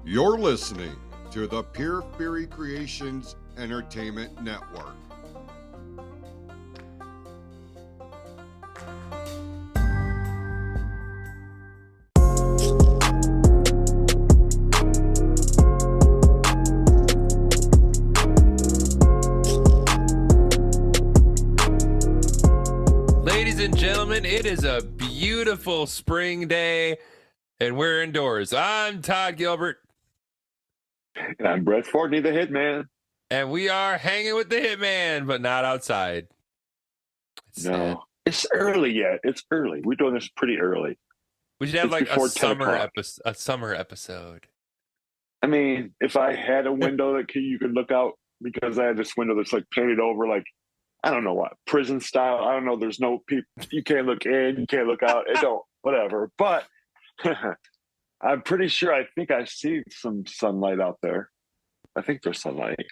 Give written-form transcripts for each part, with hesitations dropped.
You're listening to the Pure Fury Creations Entertainment Network. Ladies and gentlemen, it is a beautiful spring day, and we're indoors. I'm Todd Gilbert. And I'm Brett Fortney, the Hitman. And we are hanging with the Hitman, but not outside. No, it's early yet. It's early. We're doing this pretty early. We should have like before a 10 summer o'clock. a summer episode. I mean, if I had a window that you could look out, because I had this window that's like painted over, like, I don't know what, prison style. I don't know. There's no people. You can't look in. You can't look out. It don't, whatever. But I'm pretty sure, I think I see some sunlight out there. I think there's sunlight.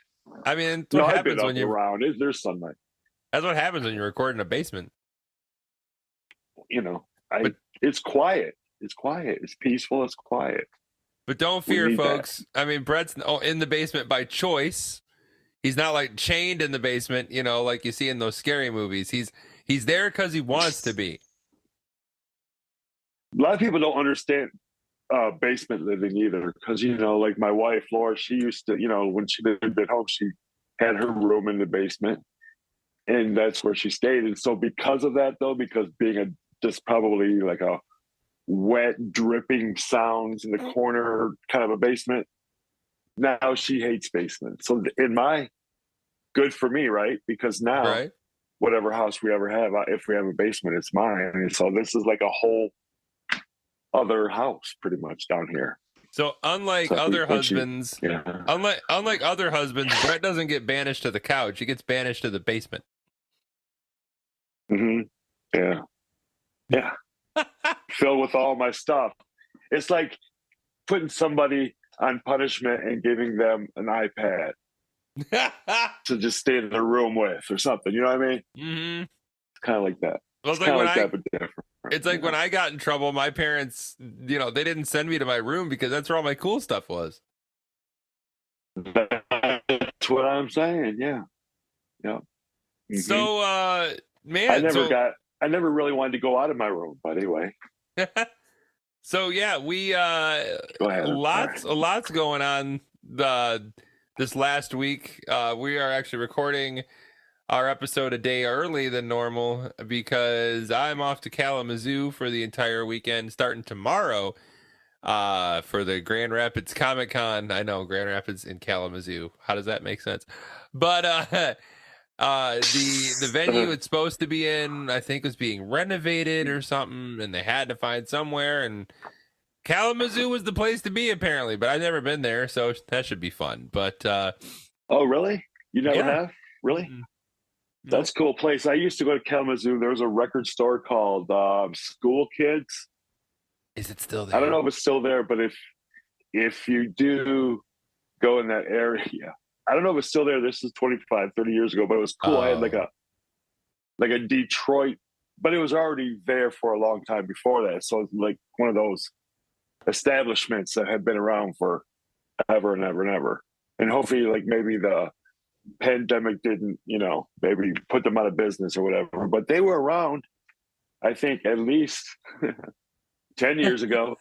I mean, that's what I've happens been when up you around. There's sunlight. That's what happens when you record in a basement. You know, But- it's quiet. It's quiet. It's peaceful. It's quiet. But don't We fear, need that. folks. I mean, Brett's in the basement by choice. He's not like chained in the basement, you know, like you see in those scary movies. He's there because he wants to be. A lot of people don't understand basement living either, because, you know, like my wife Laura, she used to, you know, when she lived at home, she had her room in the basement, and that's where she stayed. And so because of that, though, because being just probably like a wet dripping sounds in the corner kind of a basement, now she hates basements. So good for me, right? Because now Right? whatever house we ever have, if we have a basement, it's mine. And so this is like a whole other house pretty much down here. So unlike So other when she- husbands, Yeah. unlike other husbands, Brett doesn't get banished to the couch. He gets banished to the basement. Hmm. Yeah. Yeah. Filled with all my stuff. It's like putting somebody on punishment and giving them an iPad to just stay in the room with or something. You know what I mean? hmm It's kind of like that. Well, it's Kind like of when like that, but different. it's like when I got in trouble, my parents, you know, they didn't send me to my room because that's where all my cool stuff was. That's what I'm saying. Yeah. Yeah. Mhm. So, man, I never really wanted to go out of my room, but anyway, so yeah, we go ahead. lots going on this last week. We are actually recording our episode a day early than normal because I'm off to Kalamazoo for the entire weekend, starting tomorrow for the Grand Rapids Comic Con. I know, Grand Rapids in Kalamazoo. How does that make sense? But the venue it's supposed to be in, I think, was being renovated or something, and they had to find somewhere, and Kalamazoo was the place to be apparently, but I've never been there, so that should be fun. But Oh, really? You never Yeah. have? Really? Mm. That's a cool place. I used to go to Kalamazoo. There was a record store called School Kids. is it still there? I don't know if it's still there, but if you do go in that area, I don't know if it's still there. This is 25, 30 years ago, but it was cool. I had like a Detroit, but it was already there for a long time before that. So it's like one of those establishments that had been around for ever and ever and ever. And hopefully, like, maybe the pandemic didn't, you know, maybe put them out of business or whatever. But they were around, I think, at least 10 years ago.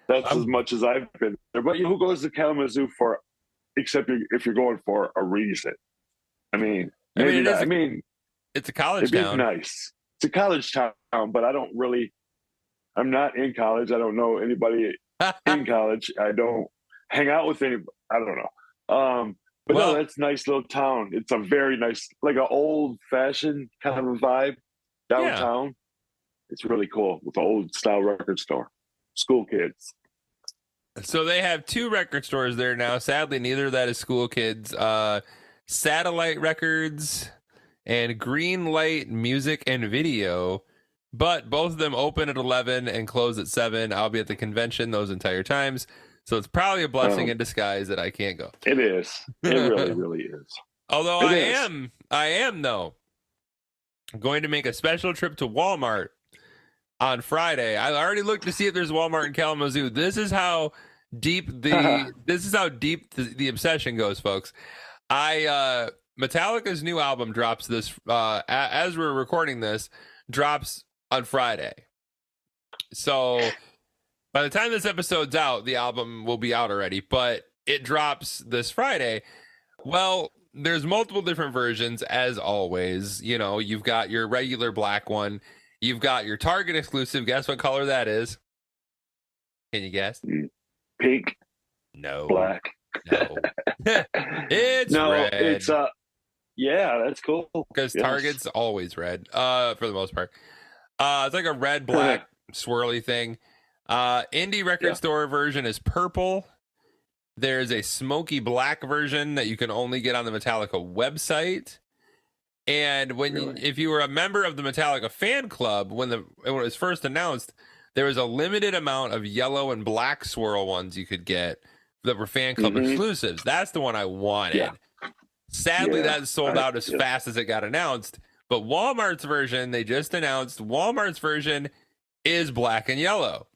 That's as much as I've been there. But who goes to Kalamazoo for, except if you're going for a reason? I mean, I mean, maybe it's a college it'd be town. nice. It's a college town, but I'm not in college. I don't know anybody in college. I don't hang out with anybody. I don't know. But Well- no, that's a nice little town. It's a very nice, like an old fashioned kind of a vibe downtown. It's really cool with the old style record store. School Kids. So they have two record stores there now. Sadly, neither of that is School Kids. Satellite Records and Green Light Music and Video. But both of them open at 11 and close at 7. I'll be at the convention those entire times. So it's probably a blessing in disguise that I can't go. It is. It really, really is. Although It I am though going to make a special trip to Walmart on Friday. I already looked to see if there's Walmart in Kalamazoo. This is how this is how deep the obsession goes, folks. Metallica's new album drops this as we're recording this, drops on Friday. So by the time this episode's out, the album will be out already, but it drops this Friday. Well, there's multiple different versions, as always. You know, you've got your regular black one. You've got your Target exclusive. Guess what color that is? Can you guess? Pink. No. Black. No. It's red. It's yeah, that's cool. Because Target's always red, for the most part. It's like a red, black, swirly thing. Indie record store version is purple. There's a smoky black version that you can only get on the Metallica website. And if you were a member of the Metallica fan club, when it was first announced, there was a limited amount of yellow and black swirl ones you could get that were fan club exclusives. That's the one I wanted. Yeah. Sadly, that sold out as fast as it got announced. But Walmart's version, they just announced, Walmart's version is black and yellow.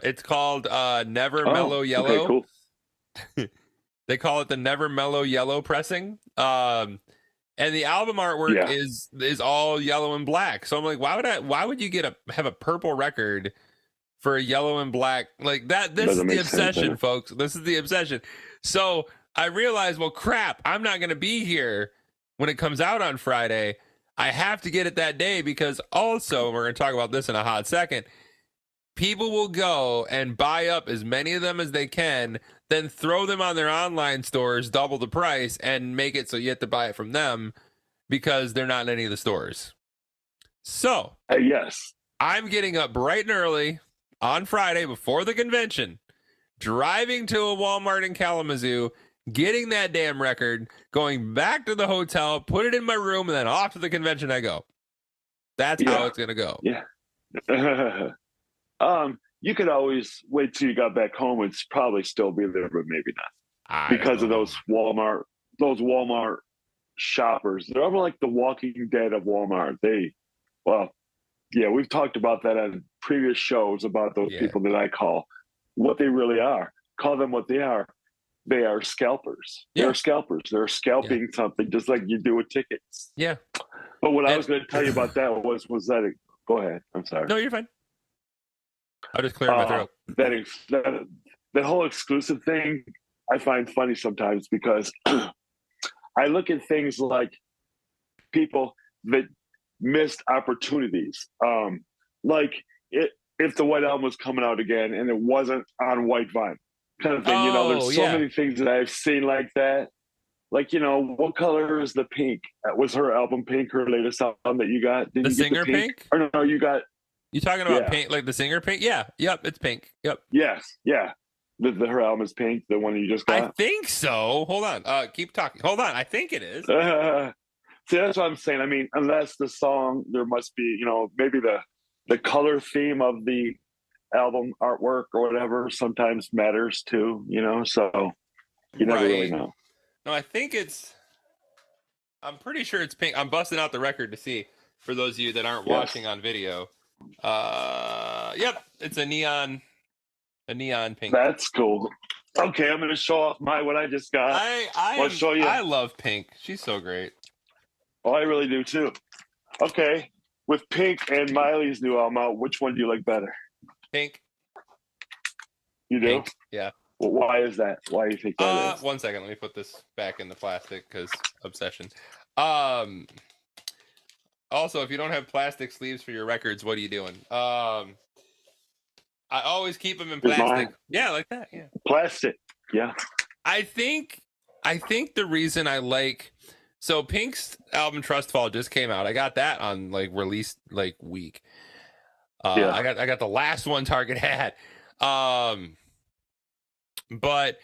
It's called Never Mellow Yellow. Okay, cool. They call it the Never Mellow Yellow pressing. And the album artwork is all yellow and black. So I'm like, why would you have a purple record for a yellow and black like that? This is the obsession, folks. This is the obsession. So I realized, well, crap, I'm not going to be here when it comes out on Friday. I have to get it that day because also, we're going to talk about this in a hot second, people will go and buy up as many of them as they can, then throw them on their online stores, double the price, and make it so you have to buy it from them because they're not in any of the stores. So, yes, I'm getting up bright and early on Friday before the convention, driving to a Walmart in Kalamazoo, getting that damn record, going back to the hotel, put it in my room, and then off to the convention I go. That's how it's going to go. Yeah. You could always wait till you got back home. It's probably still be there, but maybe not. Because of those Walmart shoppers. They're almost like the Walking Dead of Walmart. We've talked about that on previous shows about those people that I call what they really are. Call them what they are. They are scalpers. They're scalpers. They're scalping something just like you do with tickets. Yeah. But what I was going to tell you about that was that go ahead. I'm sorry. No, you're fine. I'll just clear my throat. That whole exclusive thing I find funny sometimes because I look at things like people that missed opportunities. Like if the White Album was coming out again and it wasn't on white vinyl kind of thing, there's so many things that I've seen like that. Like, what color is the pink? Was her album pink, her latest album that you got? Did the you singer get the pink? Or no, you got... You talking about pink, like the singer pink? Yeah. Yep, it's pink. Yep. Yes, yeah. Her album is pink, the one you just got? I think so. Hold on. Keep talking. Hold on. I think it is. See, that's what I'm saying. I mean, unless the song, there must be, maybe the color theme of the album artwork or whatever sometimes matters too, so you never really know. No, I think I'm pretty sure it's pink. I'm busting out the record to see for those of you that aren't watching on video. Yep, it's a neon pink. That's cool. Okay, I'm gonna show off what I just got. I'll show you. I love Pink. She's so great. Oh, I really do too. Okay, with Pink and Miley's new album out, which one do you like better? Pink. You do? Pink. Yeah. Well, why is that? Why do you think that is? 1 second. Let me put this back in the plastic because obsession. Also, if you don't have plastic sleeves for your records, what are you doing? I always keep them in plastic. Yeah, like that. Yeah. Plastic. Yeah. I think the reason I like Pink's album Trust Fall just came out. I got that on release week. I got the last one Target had. But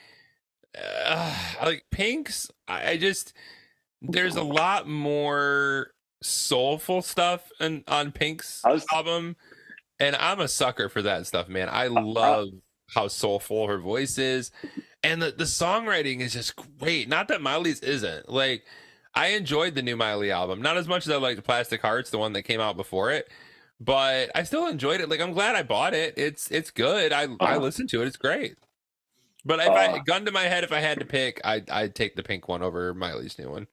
like Pink's, there's a lot more soulful stuff on Pink's album, and I'm a sucker for that stuff, man. I love how soulful her voice is, and the songwriting is just great. Not that Miley's isn't. I enjoyed the new Miley album, not as much as I liked Plastic Hearts, the one that came out before it, but I still enjoyed it. Like, I'm glad I bought it. It's good. I listened to it. It's great. But if I gun to my head, if I had to pick, I'd take the pink one over Miley's new one.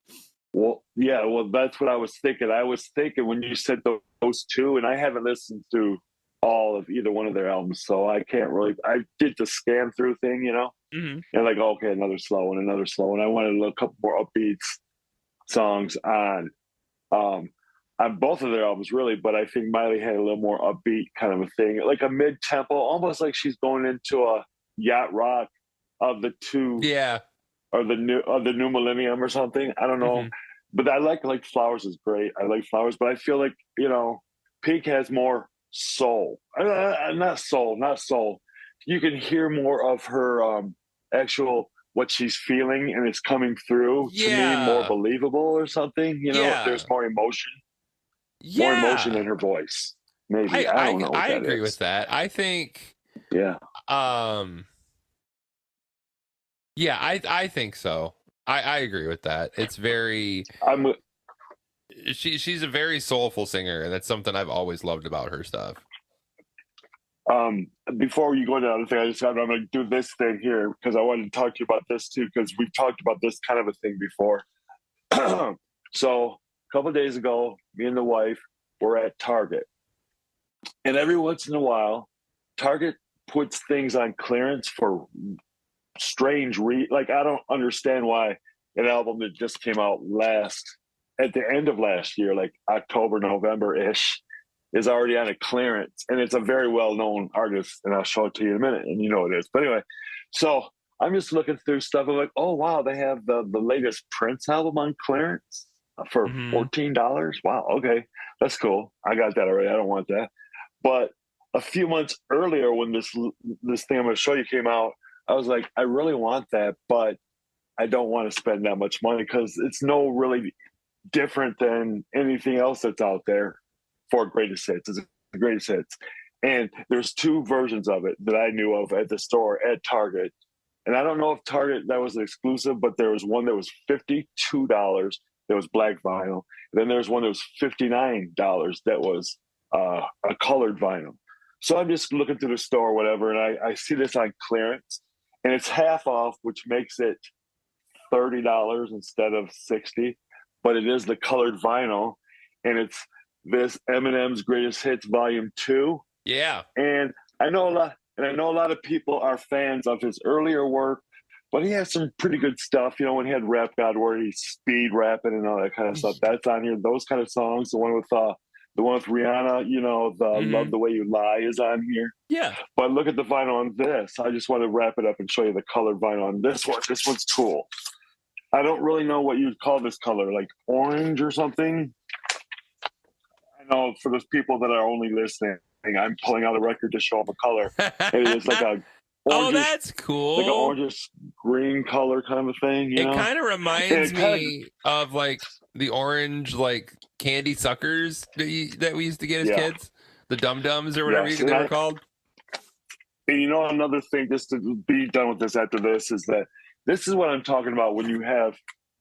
Well, yeah, well, that's what I was thinking. I was thinking when you said those two, and I haven't listened to all of either one of their albums, so I can't really. I did the scan through thing, Mm-hmm. and like, okay, another slow one, another slow one. I wanted a couple more upbeat songs on both of their albums, really. But I think Miley had a little more upbeat kind of a thing, like a mid tempo, almost like she's going into a yacht rock of the two, Yeah. or the new millennium or something. I don't know, but I like Flowers is great. I like Flowers, but I feel like Pink has more soul. Not soul. You can hear more of her actual what she's feeling, and it's coming through to me more believable or something. There's more emotion. More emotion in her voice. Maybe I don't know. I agree with that. I think. Yeah. Yeah, I think so. I agree with that. It's very. She's a very soulful singer, and that's something I've always loved about her stuff. Before you go to the other thing, I'm going to do this thing here because I wanted to talk to you about this too, because we've talked about this kind of a thing before. So a couple of days ago, me and the wife were at Target, and every once in a while, Target puts things on clearance for strange like I don't understand why an album that just came out at the end of last year, like October, November-ish, is already on a clearance, and it's a very well-known artist, and I'll show it to you in a minute, and you know it is. But anyway, so I'm just looking through stuff. I'm like, oh wow, they have the latest Prince album on clearance for $14. Wow, okay, that's cool. I got that already. I don't want that. But a few months earlier, when this thing I'm going to show you came out, I was like, I really want that, but I don't want to spend that much money because it's no really different than anything else that's out there for greatest hits. It's the greatest hits. And there's two versions of it that I knew of at the store at Target. And I don't know if Target, that was exclusive, but there was one that was $52 that was black vinyl. And then there's one that was $59 that was a colored vinyl. So I'm just looking through the store or whatever, and I see this on clearance. And it's half off, which makes it $30 instead of $60. But it is the colored vinyl, and it's this Eminem's Greatest Hits Volume 2. Yeah. And I know a lot of people are fans of his earlier work, but he has some pretty good stuff. When he had Rap God, where he's speed rapping and all that kind of stuff, that's on here. Those kind of songs. The one with Rihanna, the Love the Way You Lie is on here. Yeah. But look at the vinyl on this. I just want to wrap it up and show you the colored vinyl on this one. This one's cool. I don't really know what you'd call this color, like orange or something. I know for those people that are only listening, I'm pulling out a record to show them a color. And it is like a oh, that's cool. Like an orange green color kind of a thing. It kind of reminds me of like the orange like candy suckers that we used to get as kids, the Dum Dums or whatever they were called. And another thing, just to be done with this after this, is that this is what I'm talking about when you have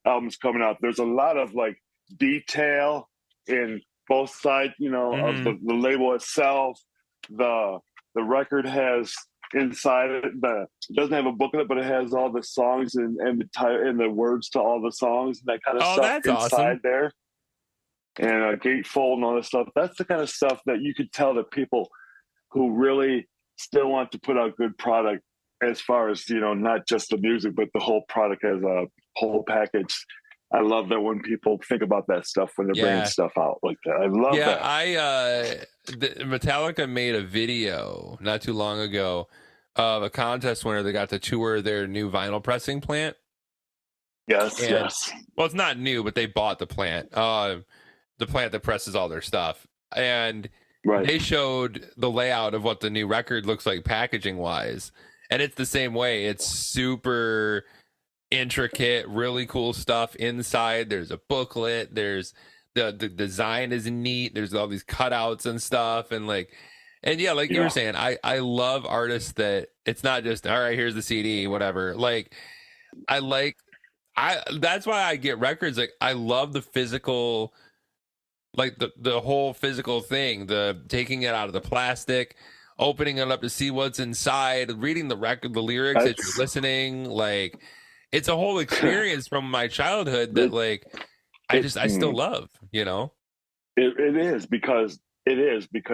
albums coming out. There's a lot of like detail in both sides, of the label itself. The record has inside it, it doesn't have a booklet, but it has all the songs and the words to all the songs and that kind of stuff that's inside awesome. there. And a gatefold and all this stuff. That's the kind of stuff that you could tell that people who really still want to put out good product, as far as, not just the music, but the whole product as a whole package. I love that when people think about that stuff when they're bringing stuff out like that. I love that. Metallica made a video not too long ago of a contest winner that got to tour their new vinyl pressing plant. Yes. Well, it's not new, but they bought the plant that presses all their stuff. And they showed the layout of what the new record looks like packaging wise. And it's the same way. It's super intricate, really cool stuff inside. There's a booklet. There's the design is neat. There's all these cutouts and stuff. And you were saying, I love artists that it's not just, all right, here's the CD, whatever. That's why I get records. Like, I love the physical like the whole physical thing, the taking it out of the plastic, opening it up to see what's inside, reading the record, the lyrics that you're That's listening, like it's a whole experience from my childhood that it, like it, I still love, you know? it is because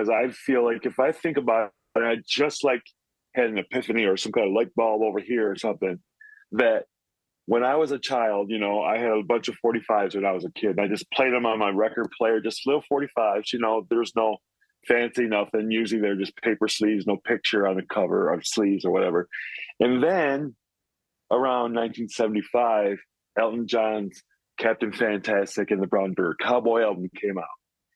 I feel like if I think about it, I just like had an epiphany or some kind of light bulb over here or something that when I was a child, you know, I had a bunch of 45s when I was a kid. And I just played them on my record player, just little 45s, you know, there's no fancy nothing. Usually they're just paper sleeves, no picture on the cover of sleeves or whatever. And then around 1975, Elton John's Captain Fantastic and the Brown Bear Cowboy album came out.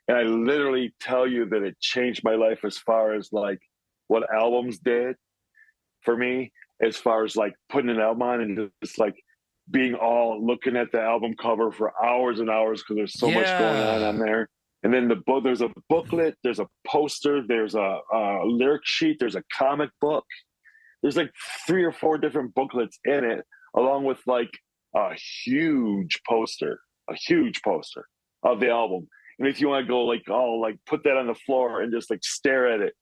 And I literally tell you that it changed my life as far as like what albums did for me, as far as like putting an album on and just like being all looking at the album cover for hours and hours because there's so much going on there. And then the book, there's a booklet, there's a poster, there's a lyric sheet, there's a comic book. There's like 3 or 4 different booklets in it, along with like a huge poster of the album. And if you want to go like, oh, like put that on the floor and just like stare at it,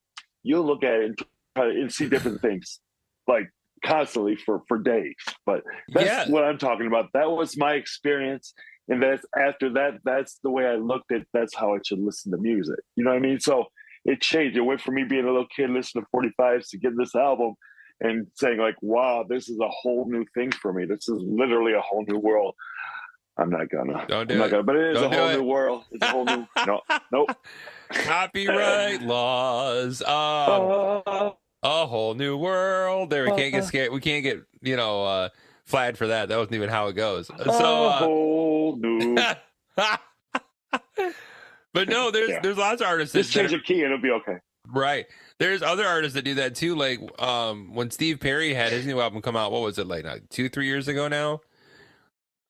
you'll look at it and try and see different things like constantly for days. But that's what I'm talking about. That was my experience. And that's after that, that's the way I looked at, that's how I should listen to music. You know what I mean? So it changed. It went from me being a little kid listening to 45s to getting this album and saying like, wow, this is a whole new thing for me. This is literally a whole new world. I'm not gonna. Don't do I'm not it. gonna. But it is Don't a do whole it. new world. It's a whole new. No, nope. Copyright laws. A whole new world. There, we can't get scared. We can't get, you know, flagged for that. That wasn't even how it goes. So, a whole new. but no, there's lots of artists. Just change the key and it'll be okay. Right. There's other artists that do that too. Like, when Steve Perry had his new album come out, what was it like 2-3 years ago now?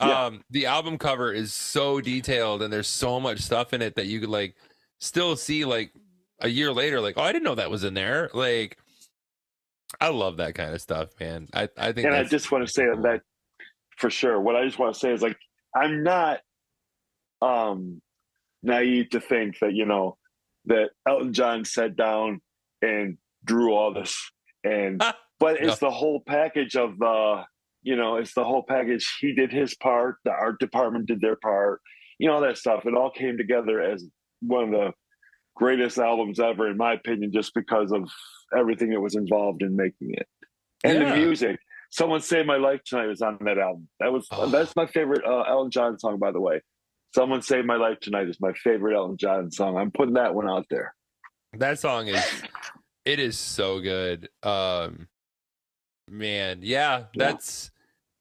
Yeah. The album cover is so detailed and there's so much stuff in it that you could like still see like a year later, like, oh, I didn't know that was in there. Like, I love that kind of stuff, man. I think, and I just want to say that for sure. What I just want to say is like, I'm not naive to think that, you know, that Elton John sat down and drew all this and but it's the whole package of you know, it's the whole package. He did his part, the art department did their part, you know, all that stuff. It all came together as one of the greatest albums ever, in my opinion, just because of everything that was involved in making it. And the music. Someone Saved My Life Tonight was on that album. That's my favorite Elton John song, by the way. Someone Saved My Life Tonight is my favorite Elton John song. I'm putting that one out there. That song is so good. Man, that's,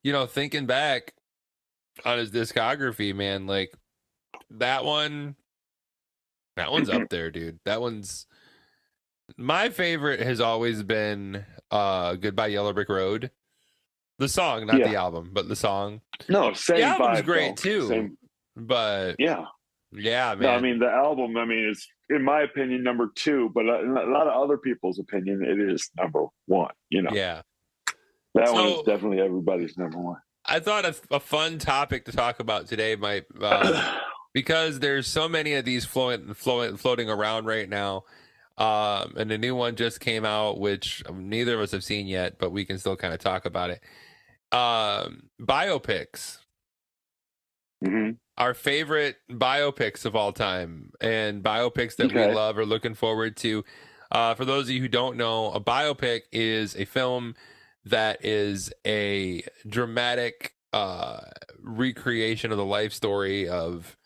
you know, thinking back on his discography, man, like that one's up there, dude. That one's my favorite. Has always been Goodbye Yellow Brick Road. The song, not the album, but the song. No, same. The album's vibe, great though. too. Same. But yeah, man. No, I mean, the album, I mean, it's, in my opinion, number 2, but a lot of other people's opinion, it is number 1, you know? Yeah. That one is definitely everybody's number 1. I thought a fun topic to talk about today might, because there's so many of these floating around right now. And the new one just came out, which neither of us have seen yet, but we can still kind of talk about it. Bio-Pics. Mm-hmm. Our favorite biopics of all time, and biopics that we love or looking forward to. For those of you who don't know, a biopic is a film that is a dramatic recreation of the life story of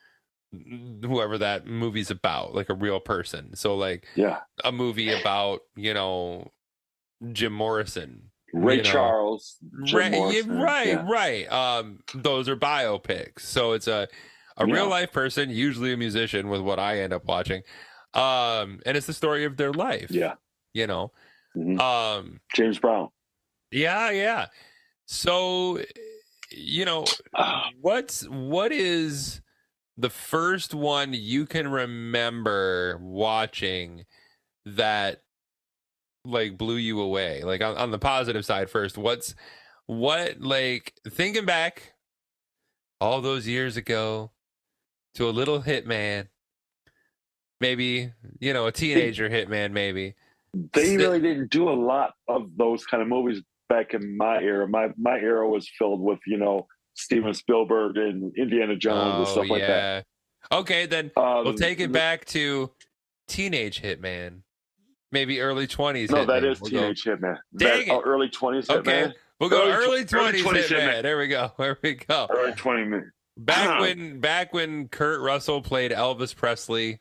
whoever that movie's about, like a real person. So like a movie about, you know, Jim Morrison, Ray Charles, right. Those are biopics. So it's a real life person, usually a musician, with what I end up watching. And it's the story of their life. Yeah. You know. Mm-hmm. James Brown. Yeah. So, you know, what is the first one you can remember watching that like blew you away? Like on the positive side first, what like thinking back all those years ago to a little Hitman maybe, you know, a teenager hitman, maybe. They really didn't do a lot of those kind of movies back in my era. My era was filled with, you know, Steven Spielberg and Indiana Jones and Oh stuff like that. yeah. Okay, then we'll take it back to teenage hitman. Maybe early 20s no, hitman. that is We'll Teenage Hitman. Dang it. Early 20s Okay. Hitman. We'll go early early 20s 20s hitman. There we go. There we go. Early 20 minutes. Back when Kurt Russell played Elvis Presley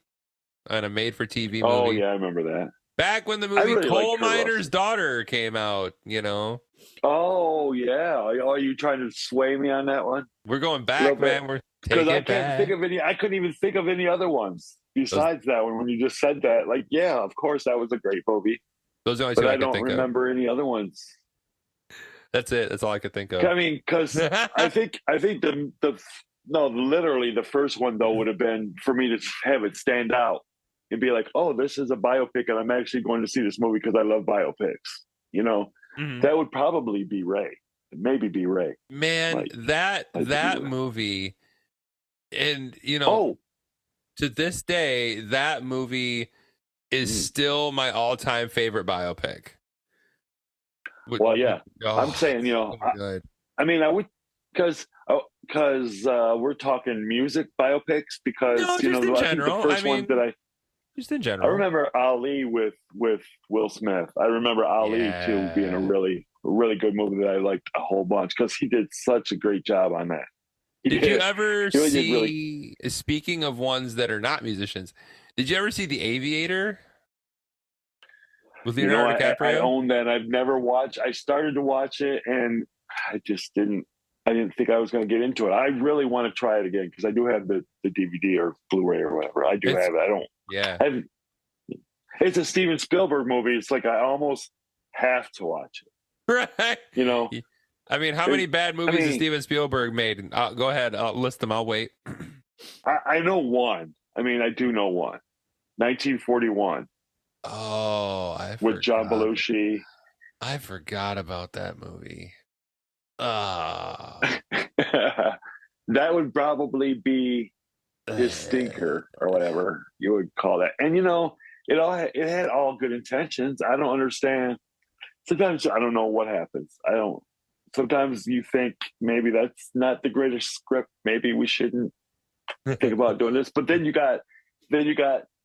on a made for TV movie. Oh yeah, I remember that. Back when the I movie really Coal like Kurt Miner's Russell. Daughter came out, you know. Oh yeah. Are you trying to sway me on that one? We're going back, Little bit. man. We're Because taking I it can't back. think of any. I couldn't even think of any other ones besides that one. When you just said that, like, yeah, of course that was a great movie, Those are the only but two I I can don't think of. remember any other ones. That's it. That's all I could think of. I mean, because I think literally the first one though would have been for me to have it stand out and be like, oh, this is a biopic, and I'm actually going to see this movie because I love biopics. You know, Mhm. that would probably be Ray. Maybe be Ray. Man, Like, that movie, and you know, to this day, that movie is still my all-time favorite biopic. Well, yeah, Oh, I'm saying, you know, good. I mean, I would because we're talking music biopics because No, you know just in I think general. the first I one mean, that I just in general. remember Ali with Will Smith. I remember Ali too being a really good movie that I liked a whole bunch because he did such a great job on that. Did you ever really see? really- Speaking of ones that are not musicians, did you ever see The Aviator with You know, Leonardo DiCaprio? I own that. I've never watched. I started to watch it and I just didn't. I didn't think I was going to get into it. I really want to try it again because I do have the DVD or Blu-ray or whatever. I do have it. I don't. Yeah. It's a Steven Spielberg movie. It's like I almost have to watch it. Right. You know, I mean, how many bad movies has Steven Spielberg made? Go ahead. I'll list them. I'll wait. I know one. I mean, I do know one. 1941. Oh, with John Belushi. I forgot about that movie. That would probably be his stinker or whatever you would call that. And you know, it had all good intentions. I don't understand. Sometimes I don't know what happens. Sometimes you think maybe that's not the greatest script. Maybe we shouldn't think about doing this. But then you got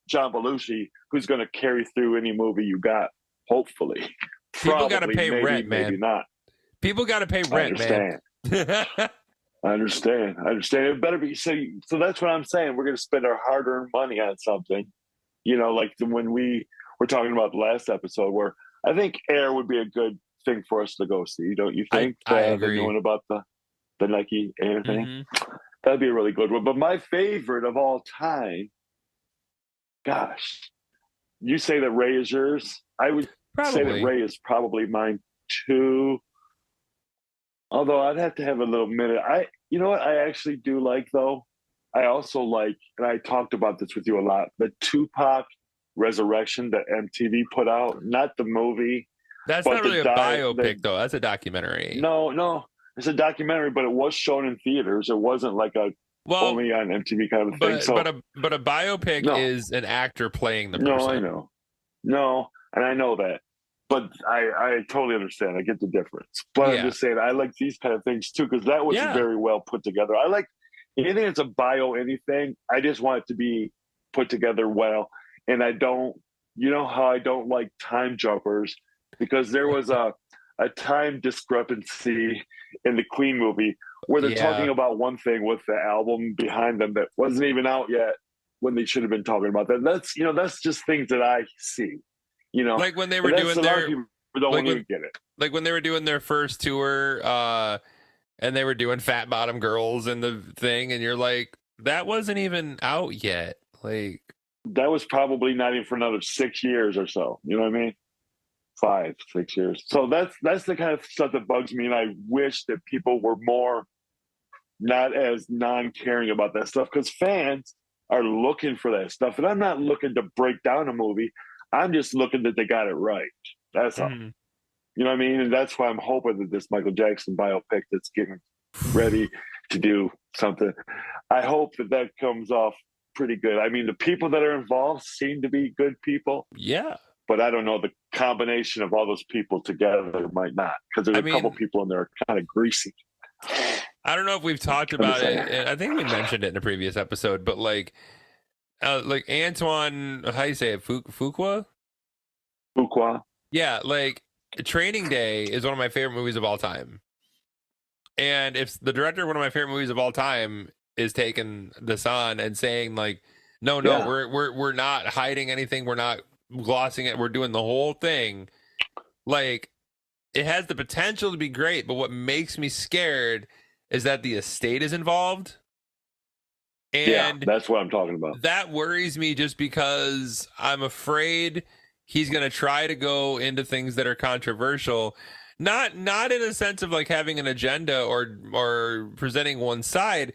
John Belushi, who's going to carry through any movie you got. Hopefully, people got to pay rent, man. Maybe not. People got to pay rent, man. I understand. It better be so. That's what I'm saying. We're going to spend our hard-earned money on something. You know, like when we were talking about the last episode, where I think Air would be a good thing for us to go see. Don't you think? I agree. The new one about the Nike Air thing. Mm-hmm. That'd be a really good one. But my favorite of all time, gosh, you say that Ray is yours. I would say that Ray is probably mine too. Although I'd have to have a little minute. You know what I actually do like though? I also like, and I talked about this with you a lot, the Tupac Resurrection that MTV put out, not the movie. That's not really a biopic though. That's a documentary. No. It's a documentary, but it was shown in theaters. It wasn't like only on MTV kind of thing. But a biopic is an actor playing the person. No, I know. No, and I know that. But I totally understand. I get the difference. But I'm just saying, I like these kind of things too, because that was very well put together. I like anything that's a bio anything. I just want it to be put together well. And I don't, you know how I don't like time jumpers, because there was a time discrepancy in the Queen movie where they're talking about one thing with the album behind them that wasn't even out yet when they should have been talking about that. That's just things that I see. You know, like when they were doing their, get it. Like when they were doing their first tour, and they were doing Fat Bottom Girls and the thing, and you're like, that wasn't even out yet. Like that was probably not even for another 6 years or so. You know what I mean? 5, 6 years. So that's the kind of stuff that bugs me, and I wish that people were more not as non-caring about that stuff, because fans are looking for that stuff, and I'm not looking to break down a movie. I'm just looking that they got it right. That's all. You know what I mean? And that's why I'm hoping that this Michael Jackson biopic that's getting ready to do something, I hope that comes off pretty good. I mean, the people that are involved seem to be good people. Yeah. But I don't know, the combination of all those people together might not, because there's a couple people in there kind of greasy. I don't know if we've talked about it, and I think we mentioned it in a previous episode, but like Antoine, how do you say it? Fuqua? Yeah, like Training Day is one of my favorite movies of all time. And if the director of one of my favorite movies of all time is taking this on and saying like, no, we're not hiding anything, we're not glossing it, we're doing the whole thing, like it has the potential to be great, but what makes me scared is that the estate is involved. And that's what I'm talking about. That worries me just because I'm afraid he's going to try to go into things that are controversial, not in a sense of like having an agenda or presenting one side,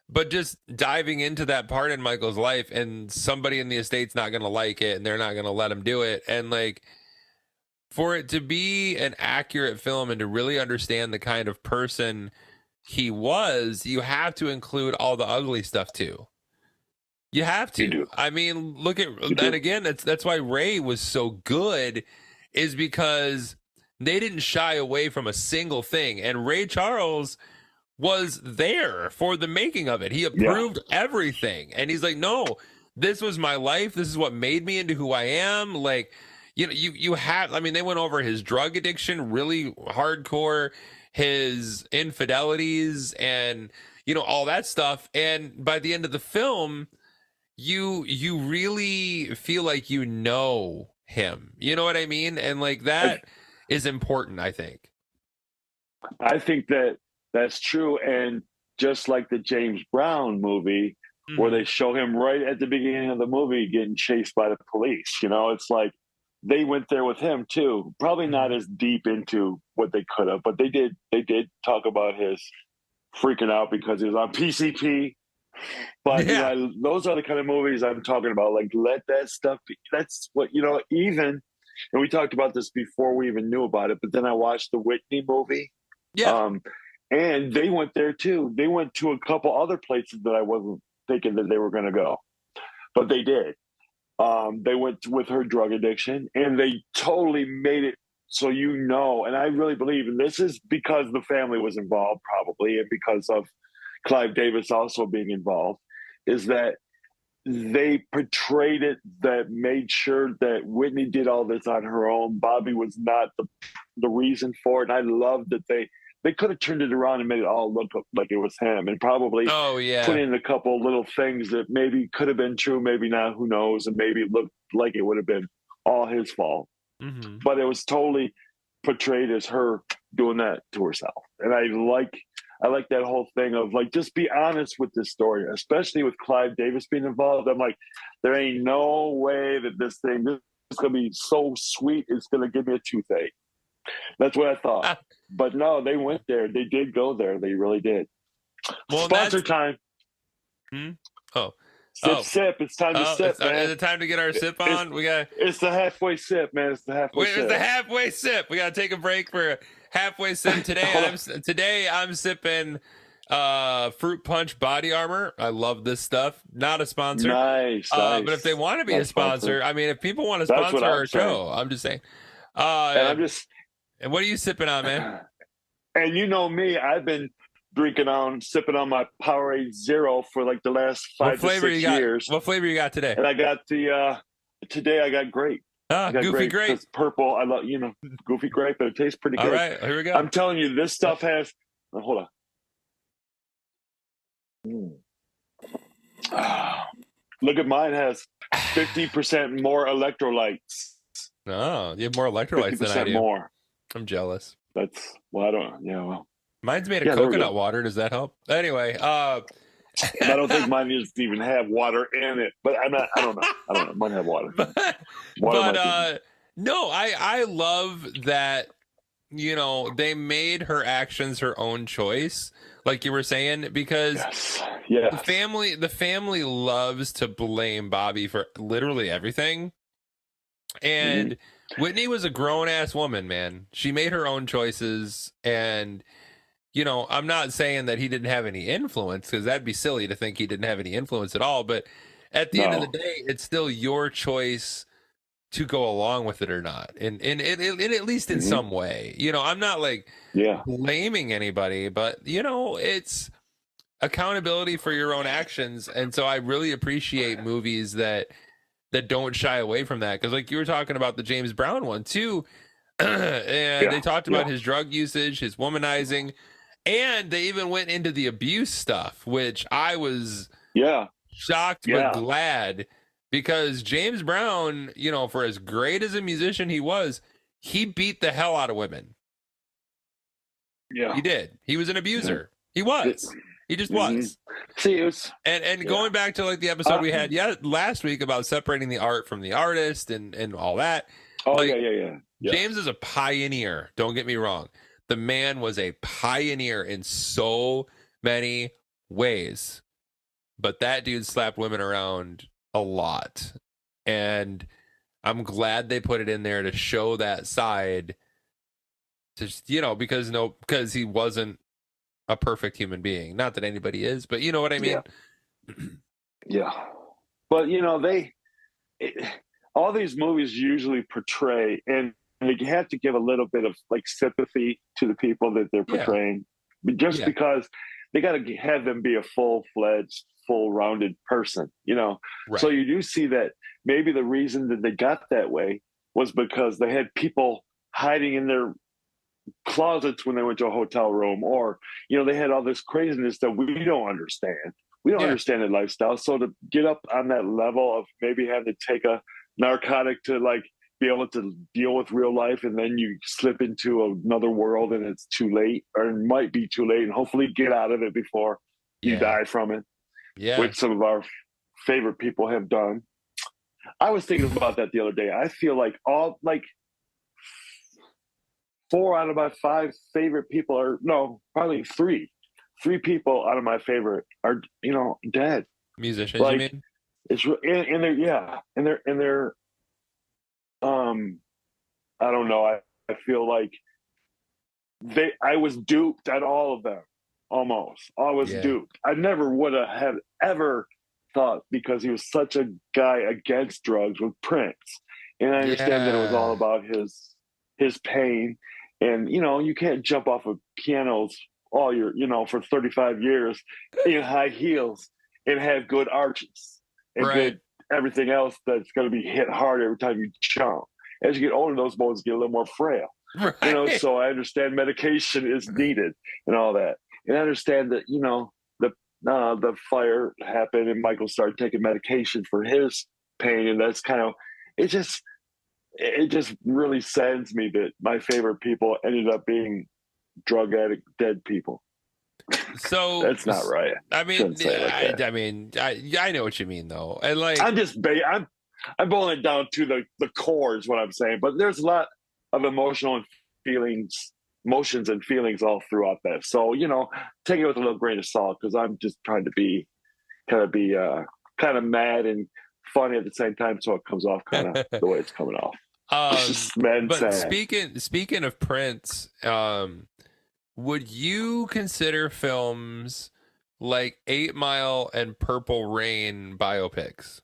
but just diving into that part in Michael's life, and somebody in the estate's not going to like it and they're not going to let him do it. And like, for it to be an accurate film and to really understand the kind of person he was, you have to include all the ugly stuff too. You have to. You do. I mean, look at, and again, that's why Ray was so good, is because they didn't shy away from a single thing. And Ray Charles was there for the making of it. He approved everything. And he's like, no, this was my life. This is what made me into who I am. Like, you know, you have, I mean, they went over his drug addiction really hardcore, his infidelities, and, you know, all that stuff. And by the end of the film, you really feel like you know him. You know what I mean? And like that is important, I think. I think that's true. And just like the James Brown movie, where they show him right at the beginning of the movie getting chased by the police, you know, it's like they went there with him too. Probably not as deep into what they could have, but they did talk about his freaking out because he was on PCP. But you know, those are the kind of movies I'm talking about. Like, let that stuff be. That's what, you know, even, and we talked about this before we even knew about it, but then I watched the Whitney movie. And they went there too. They went to a couple other places that I wasn't thinking that they were going to go, but they did. They went with her drug addiction, and they totally made it so, you know, and I really believe, and this is because the family was involved probably, and because of Clive Davis also being involved, is that they portrayed it, that made sure that Whitney did all this on her own. Bobby was not the reason for it. And I love that they could have turned it around and made it all look like it was him, and probably put in a couple little things that maybe could have been true, maybe not, who knows, and maybe it looked like it would have been all his fault. But it was totally portrayed as her doing that to herself. And I like that whole thing of like, just be honest with this story, especially with Clive Davis being involved. I'm like, there ain't no way that this is going to be so sweet, it's going to give me a toothache. That's what I thought. But no, they went there. They did go there. They really did. Well, sponsor time. Sip. It's time to sip, man. Is it time to get our sip on? It's the halfway sip, man. It's the halfway sip. It's the halfway sip. We got to take a break for a halfway sip. Today I'm sipping Fruit Punch Body Armor. I love this stuff. Not a sponsor. Nice. But if they want to be a sponsor, I mean, if people want to sponsor our show, I'm just saying. And what are you sipping on, man? And you know me, I've been sipping on my Powerade Zero for like the last 5 to 6 years. What flavor you got today? And I got today I got grape. Goofy grape. It's purple. I love, goofy grape, but it tastes pretty good. All right, here we go. I'm telling you, this stuff has, hold on. Look at mine, has 50% more electrolytes. Oh, you have more electrolytes than I do. More. I'm jealous. Mine's made of coconut water. Does that help? Anyway, I don't think mine needs to even have water in it, but I don't know. Might have water. No, I love that, they made her actions her own choice, like you were saying, because the family loves to blame Bobby for literally everything. And Whitney was a grown-ass woman, man. She made her own choices, and I'm not saying that he didn't have any influence, because that'd be silly to think he didn't have any influence at all, but at the end of the No. day, it's still your choice to go along with it or not, and at least in some way. You know, I'm not like Yeah. blaming anybody, but you know, it's accountability for your own actions. And so I really appreciate movies that don't shy away from that, because like you were talking about the James Brown one too. And they talked about his drug usage, his womanizing, and they even went into the abuse stuff, which I was shocked but glad, because James Brown, you know, for as great as a musician he was, he beat the hell out of women. Yeah. He did. He was an abuser. He was. He just was. See, it was, and going back to like the episode we had last week about separating the art from the artist and all that. Oh, like, yeah. James is a pioneer. Don't get me wrong. The man was a pioneer in so many ways. But that dude slapped women around a lot. And I'm glad they put it in there to show that side. To, you know, because he wasn't a perfect human being. Not that anybody is, but you know what I mean? Yeah. But, you know, all these movies usually portray, and they have to give a little bit of like sympathy to the people that they're portraying, just because they got to have them be a full-fledged, full-rounded person, you know? Right. So you do see that maybe the reason that they got that way was because they had people hiding in their closets when they went to a hotel room, or, you know, they had all this craziness that we don't understand. We don't understand that lifestyle. So to get up on that level of maybe having to take a narcotic to like be able to deal with real life, and then you slip into another world and it's too late, or it might be too late, and hopefully get out of it before you die from it, which some of our favorite people have done. I was thinking about that the other day. I feel like four out of my five favorite people probably three people out of my favorite are, you know, dead. Musicians, like, you mean? It's and they're I don't know. I feel like I was duped at all of them. Almost. I was duped. I never would have ever thought, because he was such a guy against drugs, with Prince. And I understand that it was all about his pain. And, you know, you can't jump off of pianos all your, you know, for 35 years in high heels and have good arches and good everything else that's going to be hit hard every time you jump. As you get older, those bones get a little more frail. You know, so I understand medication is needed and all that. And I understand that, you know, the fire happened and Michael started taking medication for his pain. And that's kind of, it just really saddens me that my favorite people ended up being drug addict, dead people. So that's not right. I mean, I know what you mean though. And like, I'm boiling it down to the core is what I'm saying, but there's a lot of emotions and feelings all throughout that. So, you know, take it with a little grain of salt, because I'm just trying to be kind of mad and funny at the same time, so it comes off kind of the way it's coming off. But speaking of Prince, would you consider films like 8 Mile and Purple Rain biopics?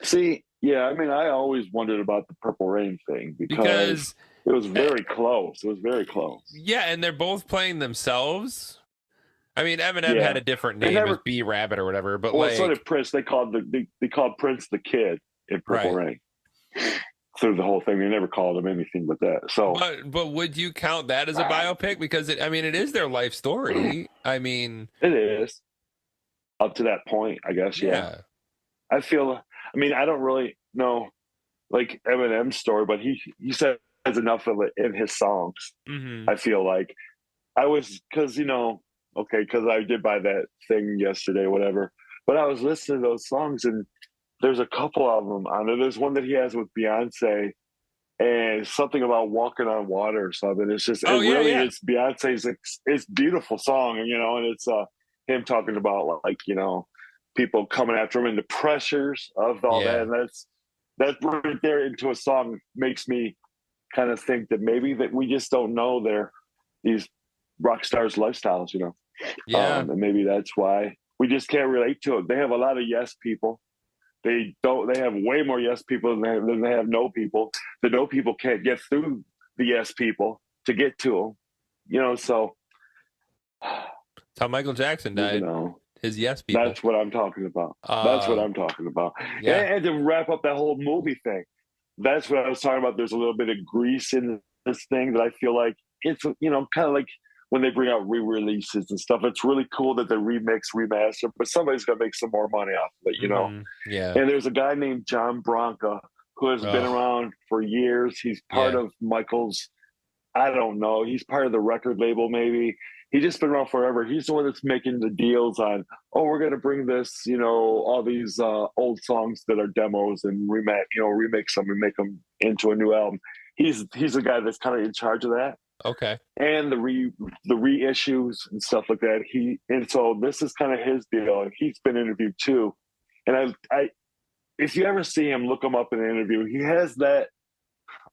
See, yeah, I mean, I always wondered about the Purple Rain thing because it was very close. It was very close. Yeah, and they're both playing themselves. I mean, Eminem had a different name as B Rabbit or whatever, but so did Prince. They called Prince the Kid in Purple Rain. Through the whole thing, they never called him anything but that. So, but would you count that as a biopic? Because it is their life story. I mean, it is up to that point, I guess. Yeah. I don't really know like Eminem's story, but he says enough of it in his songs. I feel like because I did buy that thing yesterday, whatever. But I was listening to those songs, and there's a couple of them on it. There's one that he has with Beyonce, and something about walking on water or something. It's just it's Beyonce's. It's beautiful song, and and it's him talking about like people coming after him and the pressures of all that, and that's right there into a song makes me kind of think that maybe that we just don't know these rock stars' lifestyles, and maybe that's why we just can't relate to it. They have a lot of yes people. They don't. They have way more yes people than they have no people. The no people can't get through the yes people to get to them. You know, so That's how Michael Jackson died. you know, His yes people. that's what I'm talking about. That's what I'm talking about. Yeah. And to wrap up that whole movie thing, that's what I was talking about. There's a little bit of grease in this thing that I feel like it's, you know, kind of like when they bring out re-releases and stuff. It's really cool that they remix, remaster, but somebody's gonna make some more money off of it, you know. Yeah. And there's a guy named John Branca who has been around for years. He's part of Michael's, I don't know, he's part of the record label maybe. He's just been around forever. He's the one that's making the deals on, oh, we're gonna bring this, you know, all these old songs that are demos and remix them and make them into a new album. He's the guy that's kind of in charge of that. Okay. And the reissues and stuff like that. And so this is kind of his deal, and he's been interviewed too. And I if you ever see him, look him up in an interview. He has that.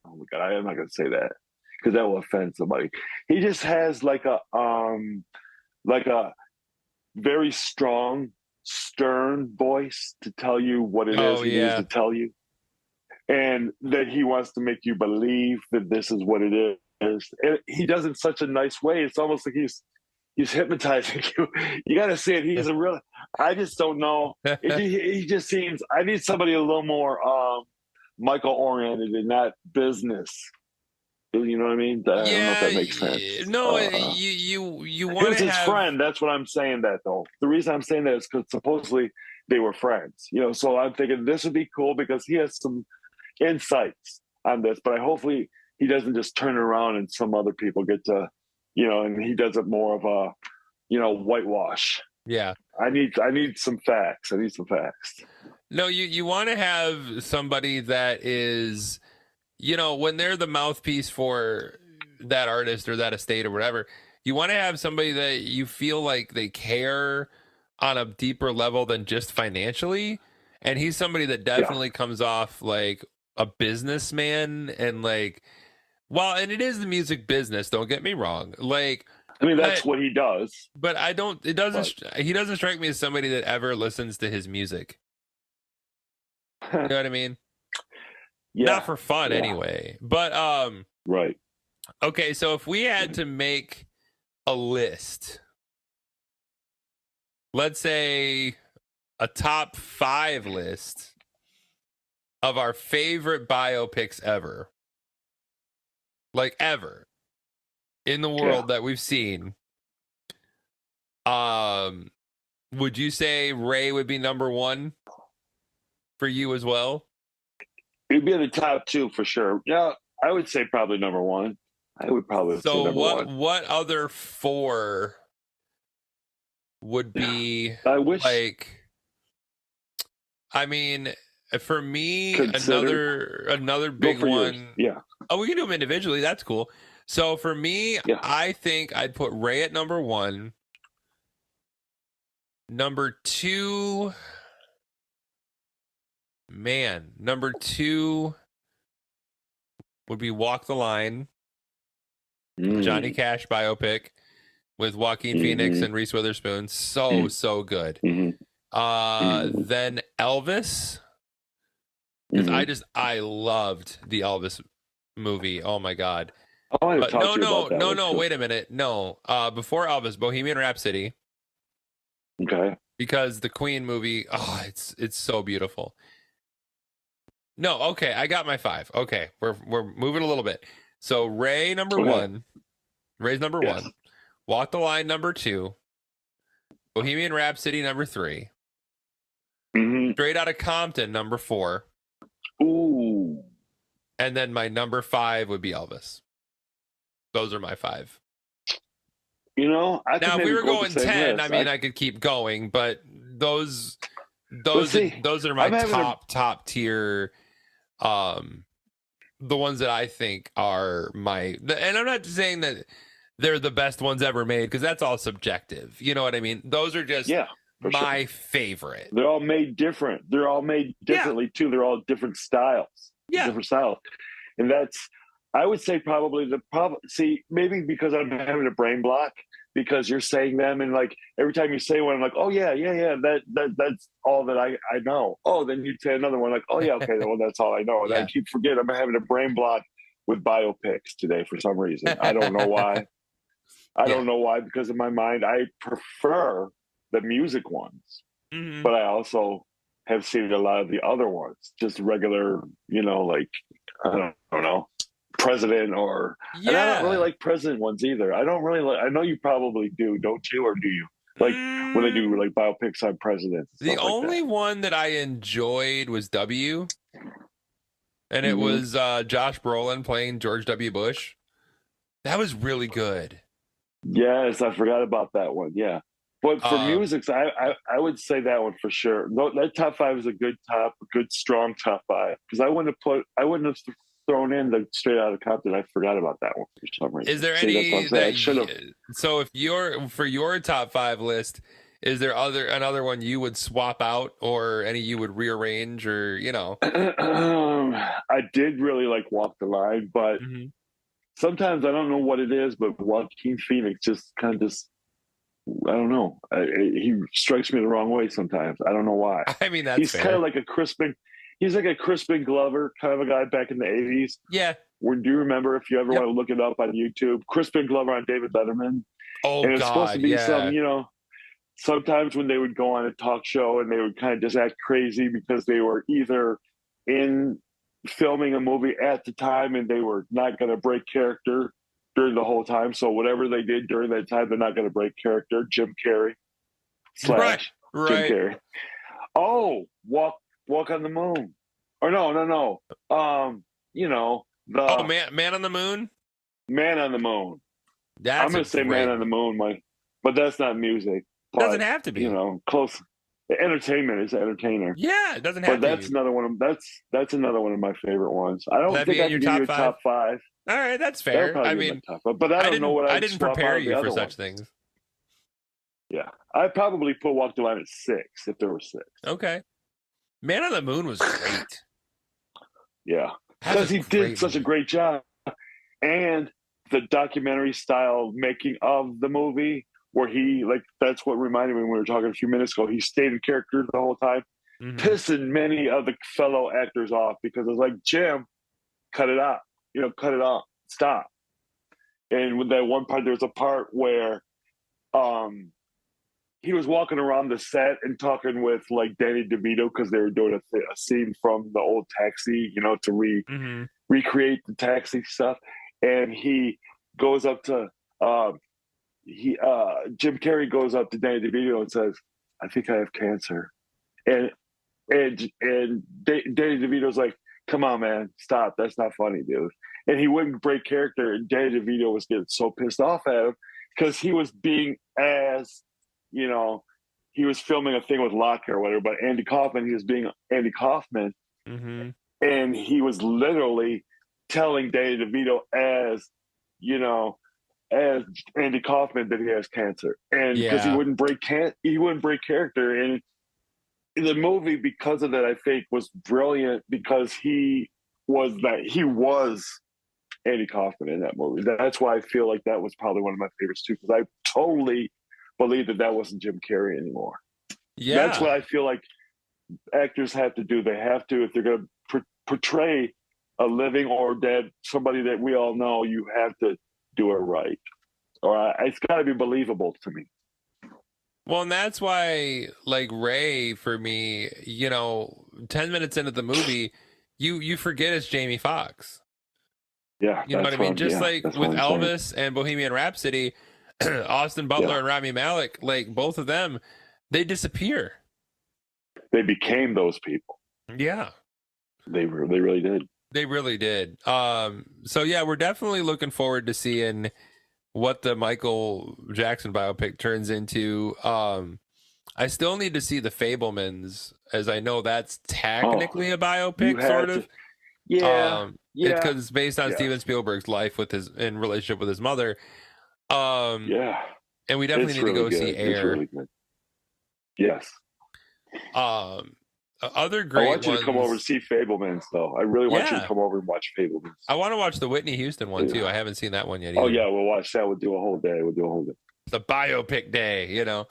Oh my God, I'm not going to say that because that will offend somebody. He just has like a very strong, stern voice to tell you what it is he needs to tell you, and that he wants to make you believe that this is what it is. And he does it in such a nice way. It's almost like he's hypnotizing you. You got to see it. He's a real. I just don't know. He just seems. I need somebody a little more Michael oriented and not business. You know what I mean? I don't know if that makes sense. No, you want to have his friend. That's what I'm saying. That though, the reason I'm saying that is because supposedly they were friends. You know, so I'm thinking this would be cool because he has some insights on this. But hopefully he doesn't just turn around and some other people get to, you know, and he does it more of a, you know, whitewash. Yeah. I need some facts. I need some facts. No, you want to have somebody that is, you know, when they're the mouthpiece for that artist or that estate or whatever, you want to have somebody that you feel like they care on a deeper level than just financially. And he's somebody that definitely comes off like a businessman and like, well, and it is the music business. Don't get me wrong. Like, I mean, that's what he does. But he doesn't strike me as somebody that ever listens to his music. You know what I mean? Yeah. Not for fun anyway. But right. Okay, so if we had to make a list, let's say a top 5 list of our favorite biopics ever. Like ever in the world that we've seen. Would you say Ray would be number 1 for you as well? It'd be in the top 2 for sure. Yeah, I would say probably number 1. I would probably say number 1. So what other 4 would be like? I mean, for me, another big one. Yeah. Oh, we can do them individually. That's cool. So for me, I think I'd put Ray at number 1. Number 2. Man, number 2 would be Walk the Line, Johnny Cash biopic with Joaquin Phoenix and Reese Witherspoon. So good. Then Elvis, because I loved the Elvis movie. Oh my God. But no, wait a minute. No, before Elvis, Bohemian Rhapsody. Okay. Because the Queen movie, it's so beautiful. No, okay, I got my 5. Okay, we're moving a little bit. So Ray number 1, Ray's number 1, Walk the Line number 2, Bohemian Rhapsody number 3, Straight Outta Compton number 4. Ooh. And then my number 5 would be Elvis. Those are my 5. You know, now if we were going 10, list. I mean, I could keep going, but those are my top tier. The ones that I think are and I'm not saying that they're the best ones ever made because that's all subjective. You know what I mean? Those are just my favorite. They're all made different. They're all made differently too. They're all different styles. Yeah, different styles, and that's. I would say probably maybe because I'm having a brain block, because you're saying them, and like every time you say one, I'm like, oh yeah, that's all that I know. Oh, then you say another one, like, oh yeah, okay, well that's all I know. And I keep forgetting. I'm having a brain block with Bio-Pics today for some reason. I don't know why. I don't know why, because in my mind I prefer the music ones, but I also have seen a lot of the other ones, just regular, like I don't know, president or and I don't really like president ones either. I don't really like. I know you probably do, don't you, or do you like when they do like biopics on presidents? The only one that I enjoyed was W, and it was Josh Brolin playing George W. Bush. That was really good. Yes, I forgot about that one. Yeah. But for music, I would say that one for sure. No, that top 5 is a good strong top 5, because I wouldn't have thrown in the Straight Outta Compton. I forgot about that one for some reason. Is there any that so if for your top 5 list, is there another one you would swap out, or any you would rearrange, or I did really like Walk the Line, but sometimes I don't know what it is, but Joaquin Phoenix just kind of I don't know. He strikes me the wrong way sometimes. I don't know why. I mean, he's kind of like he's like a Crispin Glover kind of a guy back in the 80s. Yeah. Do you remember, if you ever want to look it up on YouTube, Crispin Glover on David Letterman? Oh, and it's supposed to be some, sometimes when they would go on a talk show and they would kind of just act crazy because they were either in filming a movie at the time and they were not going to break character during the whole time. So whatever they did during that time, they're not going to break character. Jim Carrey / right. Jim Carrey. Oh, Walk on the Moon. Or no. Man on the Moon? Man on the Moon. I'm going to say Man on the Moon, but that's not music. It doesn't have to be. Close. Entertainment is entertainer. Yeah, it doesn't have to be. But that's another one. That's another one of my favorite ones. I don't think I can give you a top 5. All right, that's fair. I mean, but I don't know what I didn't prepare you for such things. Yeah, I'd probably put Walk the Line at 6 if there were 6. Okay. Man on the Moon was great. Yeah, because he did such a great job, and the documentary style making of the movie, where he that's what reminded me when we were talking a few minutes ago. He stayed in character the whole time, pissing many of the fellow actors off, because it was like, Jim, cut it out. Cut it off. Stop. And with that one part, there was a part where he was walking around the set and talking with Danny DeVito, because they were doing a scene from the old Taxi, to recreate the Taxi stuff. And he goes up to Jim Carrey goes up to Danny DeVito and says, "I think I have cancer." And Danny DeVito's like, "Come on, man, stop. That's not funny, dude." And he wouldn't break character. And Danny DeVito was getting so pissed off at him, because he was being he was filming a thing with Locker or whatever, but Andy Kaufman, he was being Andy Kaufman. And he was literally telling Danny DeVito as Andy Kaufman that he has cancer. And because he wouldn't break character. And the movie, because of that, I think was brilliant, because he was Andy Kaufman in that movie. That's why I feel like that was probably one of my favorites too, because I totally believe that wasn't Jim Carrey anymore. Yeah, that's what I feel like actors have to do. They have to, if they're going to portray a living or dead somebody that we all know, you have to do it right, or it's got to be believable to me. Well, and that's why, Ray, for me, 10 minutes into the movie, you forget it's Jamie Foxx. Yeah, you know what I mean. Just with Elvis and Bohemian Rhapsody, Austin Butler and Rami Malek, both of them, they disappear. They became those people. Yeah, they really did. They really did. So yeah, we're definitely looking forward to seeing what the Michael Jackson biopic turns into. I still need to see The Fabelmans, as I know that's technically a biopic, sort of. Yeah. Because it's based on Steven Spielberg's life in relationship with his mother. And we definitely need to go see Air. Really good. Yes. Other great ones. I want you to come over and see Fabelmans, though. I really want you to come over and watch Fabelmans. I want to watch the Whitney Houston one too. I haven't seen that one yet either. Oh yeah, we'll watch that. We'll do a whole day. It's a biopic day, you know.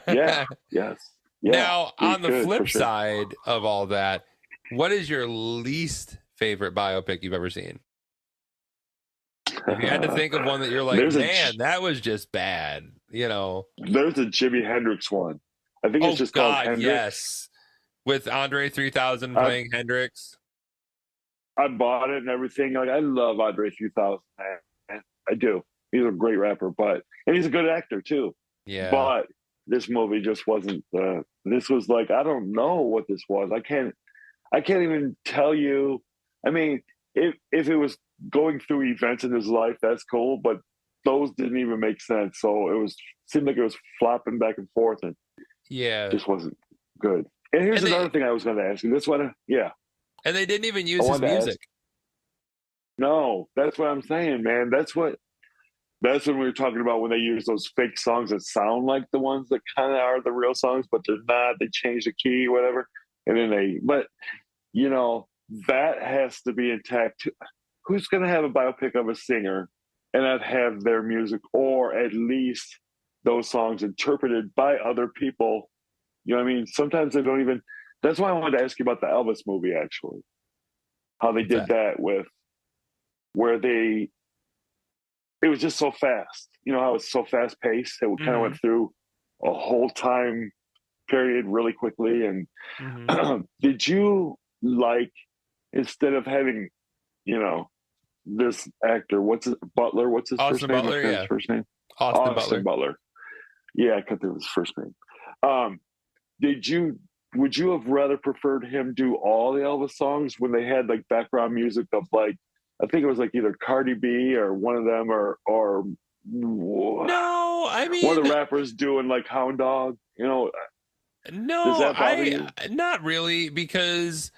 Yeah. Yes. Yeah. Now, we on the could, for flip sure. side of all that, what is your least favorite biopic you've ever seen? If you had to think of one that you're like, there's a man, that was just bad, you know. there's a Jimi Hendrix one. I think it's Oh just called God, Hendrix. yes. With Andre 3000 I playing Hendrix. I bought it and everything. Like I love Andre 3000. Man. I do. He's a great rapper, and he's a good actor too. Yeah. But this movie just wasn't. This was like I don't know what this was. I can't even tell you. I mean, if it was going through events in his life, that's cool. But those didn't even make sense. So seemed like it was flopping back and forth, and Yeah. just wasn't good. And here's And another thing I was going to ask you. This one, yeah. And they didn't even I use his wanted to ask- music. No, that's what I'm saying, man. That's when we were talking about when they use those fake songs that sound like the ones that kind of are the real songs, but they're not. They change the key, whatever, and then but you know, that has to be intact too. Who's going to have a biopic of a singer and not have their music, or at least those songs interpreted by other people? You know what I mean? Sometimes they don't even. That's why I wanted to ask you about the Elvis movie, actually. How they did that with where it was just so fast. You know how it's so fast paced. It kind of went through a whole time period really quickly. And did you like, instead of having, you know, this actor, Butler? What's his Austin first name? Butler, yeah. His first name? Austin Butler. Yeah, I cut through his first name. Would you have rather preferred him do all the Elvis songs when they had like background music of like, I think it was like either Cardi B or one of them or No, I mean, one of the rappers doing like Hound Dog, you know? No, Does that bother you? not really, because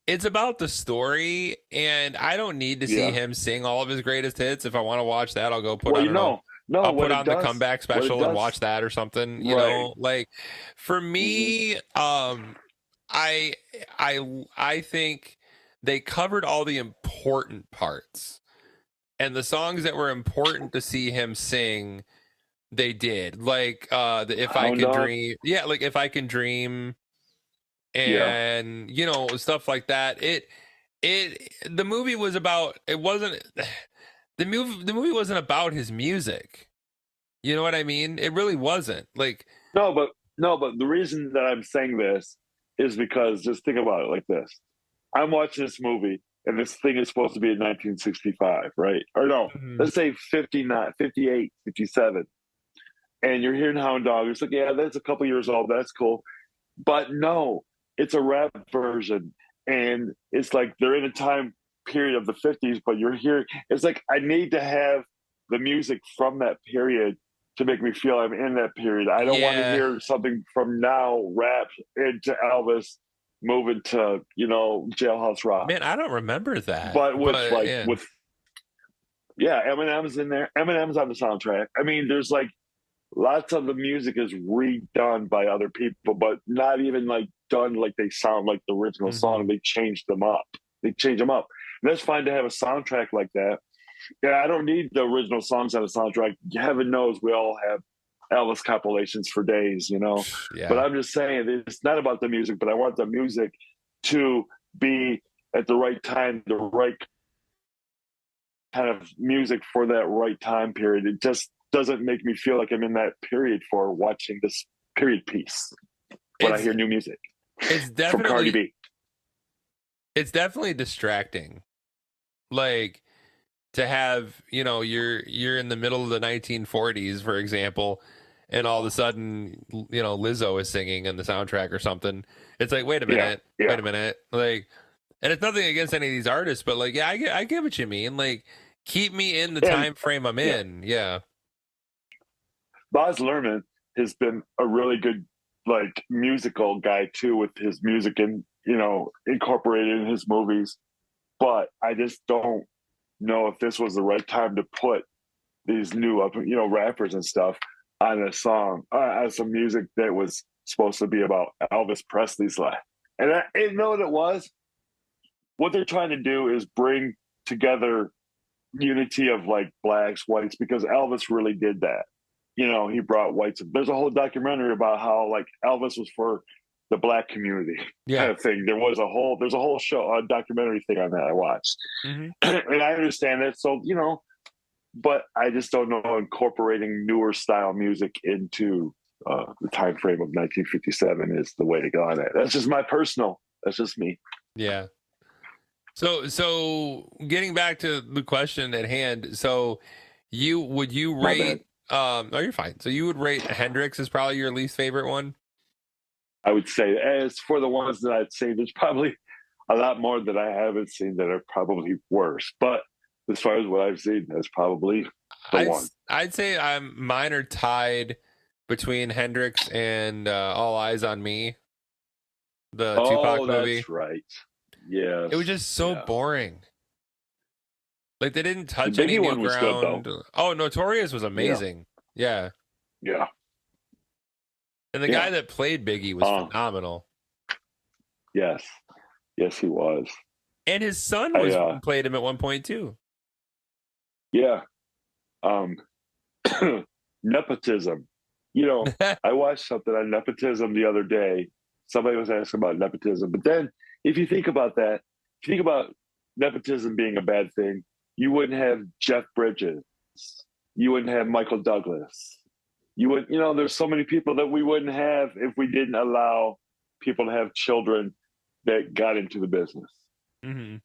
it's about the story, and I don't need to see him sing all of his greatest hits. If I want to watch that, I'll go put on. I'll put on the comeback special and watch that or something. You know, like for me, I think they covered all the important parts, and the songs that were important to see him sing, they did. Like If I Can Dream. Yeah, like If I Can Dream, and you know, stuff like that. The movie was about, it wasn't the movie wasn't about his music. You know what I mean? It really wasn't. Like no, but the reason that I'm saying this is because just think about it like this. I'm watching this movie and this thing is supposed to be in 1965, right? Or no, let's say 59, 58, 57. And you're hearing Hound Dog. It's like, yeah, that's a couple years old. That's cool. But no, it's a rap version. And it's like they're in a time period of the 50s, but you're hearing, it's like I need to have the music from that period to make me feel I'm in that period. I don't want to hear something from now rap into Elvis moving to, you know, Jailhouse Rock. Man, I don't remember that. But Eminem's in there. Eminem's on the soundtrack. I mean, there's like lots of the music is redone by other people, but not even like done like they sound like the original song. They changed them up. And that's fine to have a soundtrack like that. Yeah, I don't need the original songs on a soundtrack. Heaven knows we all have Elvis compilations for days, you know. But I'm just saying, it's not about the music, but I want the music to be at the right time, the right kind of music for that right time period. It just doesn't make me feel like I'm in that period for watching this period piece when I hear new music. It's definitely from Cardi B. It's definitely distracting. Like, to have, you know, you're in the middle of the 1940s, for example, and all of a sudden, you know, Lizzo is singing in the soundtrack or something. It's like, wait a minute, like, and it's nothing against any of these artists, but like, I get what you mean. Like, keep me in the time frame I'm in. Yeah. Baz Luhrmann has been a really good, like, musical guy too, with his music and, you know, incorporated in his movies. But I just don't know if this was the right time to put these new up, you know, rappers and stuff on a song, on some music that was supposed to be about Elvis Presley's life. And I know what it was. What they're trying to do is bring together unity of like blacks, whites, because Elvis really did that. he brought whites. There's a whole documentary about how like Elvis was for the black community kind of thing. There's a whole show, a documentary thing on that I watched. And I understand it. So, but I just don't know incorporating newer style music into the time frame of 1957 is the way to go on that. That's just that's just me. Yeah. So getting back to the question at hand. So would you rate, no, you're fine. So you would rate Hendrix as probably your least favorite one? I would say, as for the ones that I'd say, there's probably a lot more that I haven't seen that are probably worse. But as far as what I've seen, that's probably the one. I'd say mine are tied between Hendrix and All Eyes on Me, the Tupac movie. That's right. Yeah. It was just so boring. Like they didn't touch the any new one was ground. good, Oh, Notorious was amazing. Yeah. And the guy that played Biggie was phenomenal. Yes, he was. And his son played him at one point too. Yeah. Nepotism. I watched something on nepotism the other day. Somebody was asking about nepotism. But then if you think about that, if you think about nepotism being a bad thing, you wouldn't have Jeff Bridges. You wouldn't have Michael Douglas. You would, there's so many people that we wouldn't have if we didn't allow people to have children that got into the business. You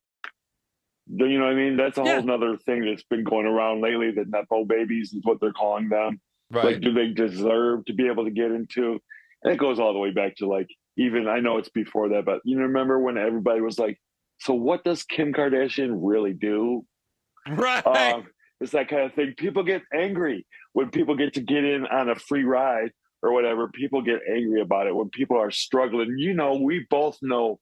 know what I mean? That's a whole nother thing that's been going around lately, that Nepo babies is what they're calling them. Right. Like, do they deserve to be able to get into? And it goes all the way back to like, even, I know it's before that, but remember when everybody was like, so what does Kim Kardashian really do? Right. It's that kind of thing. People get angry when people get in on a free ride or whatever. People get angry about it when people are struggling. We both know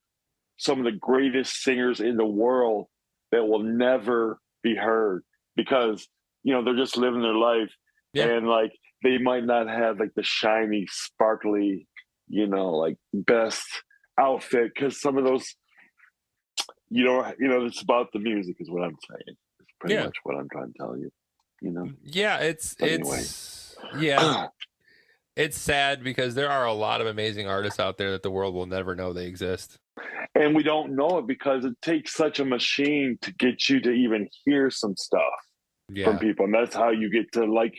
some of the greatest singers in the world that will never be heard because, they're just living their life. And like, they might not have like the shiny, sparkly, like best outfit. Cause some of those, it's about the music is what I'm saying. Pretty much what I'm trying to tell you, Yeah, it's sad because there are a lot of amazing artists out there that the world will never know they exist. And we don't know it because it takes such a machine to get you to even hear some stuff from people. And that's how you get to like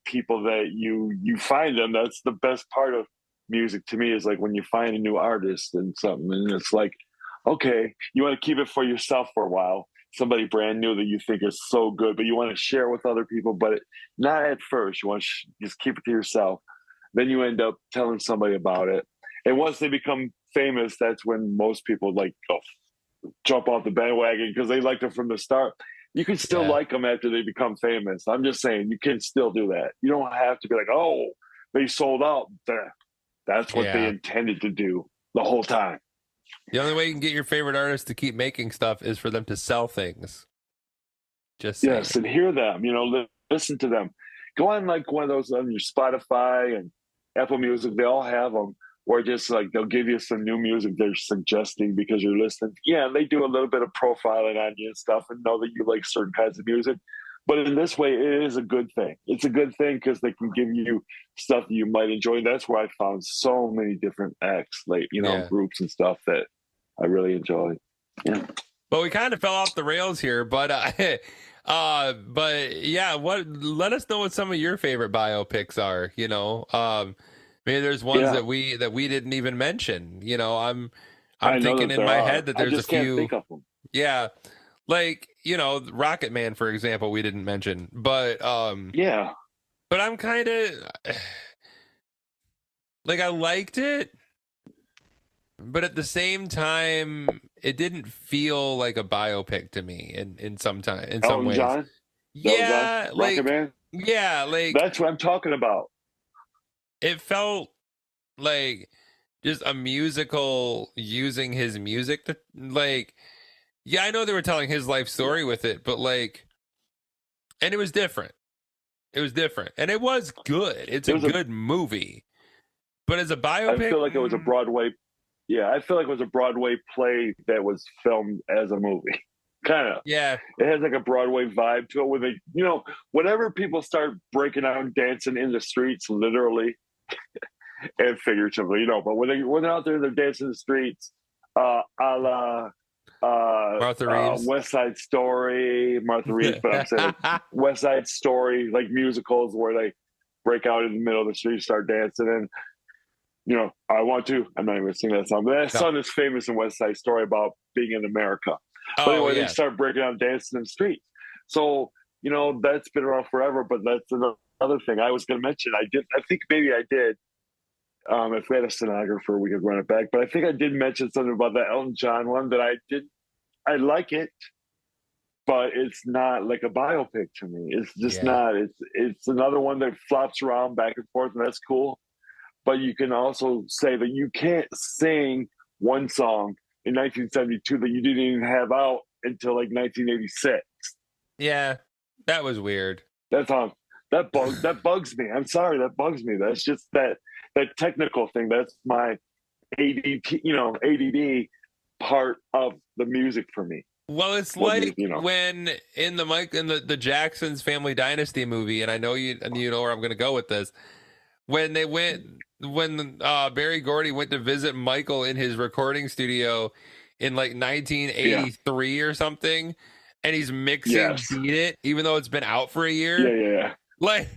people that you find them. That's the best part of music to me, is like when you find a new artist and something, and it's like, okay, you want to keep it for yourself for a while. Somebody brand new that you think is so good, but you want to share with other people, but not at first. You want to just keep it to yourself. Then you end up telling somebody about it. And once they become famous, that's when most people like jump off the bandwagon because they liked them from the start. You can still like them after they become famous. I'm just saying, you can still do that. You don't have to be like, oh, they sold out. That's what they intended to do the whole time. The only way you can get your favorite artist to keep making stuff is for them to sell things. Just yes, and hear them. Listen to them. Go on like one of those on your Spotify and Apple Music. They all have them. Or just like they'll give you some new music they're suggesting because you're listening. Yeah, they do a little bit of profiling on you and stuff and know that you like certain kinds of music. But in this way, it is a good thing. It's a good thing because they can give you stuff that you might enjoy. And that's where I found so many different acts, like, groups and stuff that I really enjoy. Yeah. Well, we kind of fell off the rails here, but yeah, let us know what some of your favorite biopics are, maybe there's ones that we didn't even mention. I'm thinking in my head that there's a few. Think of them. Yeah. Like, Rocket Man, for example, we didn't mention, but but I'm kind of like, I liked it, but at the same time, it didn't feel like a biopic to me in some ways. John? Yeah, like, Rocket Man? Yeah, like, that's what I'm talking about. It felt like just a musical using his music to, like, I know they were telling his life story with it, but like, and it was different. It was different, and it was good. It's a good movie, but as a biopic, I feel like it was a Broadway. Yeah, I feel like it was a Broadway play that was filmed as a movie. kind of. Yeah. It has like a Broadway vibe to it where they, whenever people start breaking out and dancing in the streets, literally and figuratively, but when they're out there, they're dancing in the streets, a la Martha Reeves, West Side Story, Martha Reeves, but I'm saying like West Side Story, like musicals where they break out in the middle of the street, start dancing, and I want to. I'm not even gonna sing that song, but that song is famous in West Side Story about being in America. But anyway, they start breaking out dancing in the streets. So that's been around forever. But that's another thing I was going to mention. I think maybe I did. If we had a stenographer, we could run it back. But I think I did mention something about that Elton John one that I did. I like it, but it's not like a biopic to me. It's just not. It's another one that flops around back and forth, and that's cool. But you can also say that you can't sing one song in 1972 that you didn't even have out until like 1986. Yeah, that was weird. That's all. That bugs me. I'm sorry, that bugs me. That's just that technical thing. That's my ADD part of the music for me. Well, it's like when in the Jackson's Family Dynasty movie, and I know you know where I'm going to go with this. When Berry Gordy went to visit Michael in his recording studio in like 1983 or something, and he's mixing Beat It, even though it's been out for a year. Yeah. Like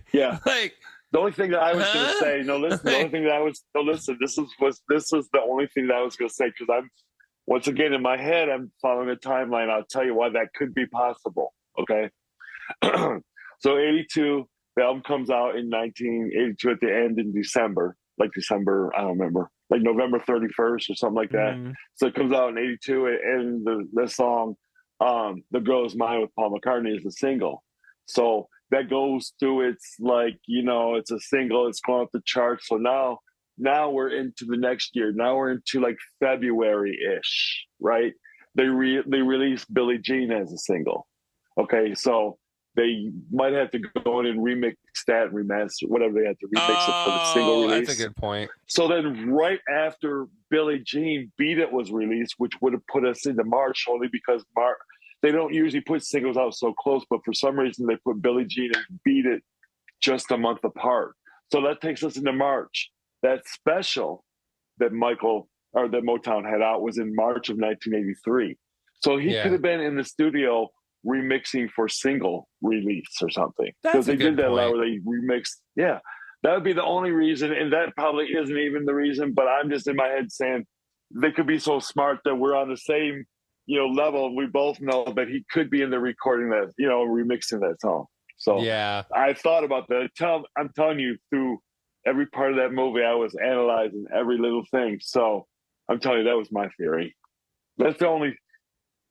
the only thing that I was going to say. No, listen. The only thing that I was listen. This was the only thing that I was going to say, because I'm once again in my head I'm following a timeline. I'll tell you why that could be possible. Okay, so 82. The album comes out in 1982 at the end in December, I don't remember, like November 31st or something like that. Mm-hmm. So it comes out in 82, and the song, The Girl Is Mine with Paul McCartney is a single. So that goes through, it's like, it's a single, it's going up the charts. So now we're into the next year. Now we're into like February-ish, right? They released Billie Jean as a single. Okay, so they might have to go in and remix that, remaster, whatever they have to remix it for the single release. That's a good point. So then right after Billie Jean, Beat It was released, which would have put us into March, only because they don't usually put singles out so close, but for some reason they put Billie Jean and Beat It just a month apart. So that takes us into March. That special that Motown had out was in March of 1983. So he could have been in the studio remixing for single release or something, because they did that a lot where they remixed. Yeah, that would be the only reason, and that probably isn't even the reason, but I'm just in my head saying they could be so smart that we're on the same level. We both know that he could be in the recording that remixing that song. So yeah, I thought about that. I'm telling you, through every part of that movie I was analyzing every little thing. So I'm telling you, that was my theory. That's the only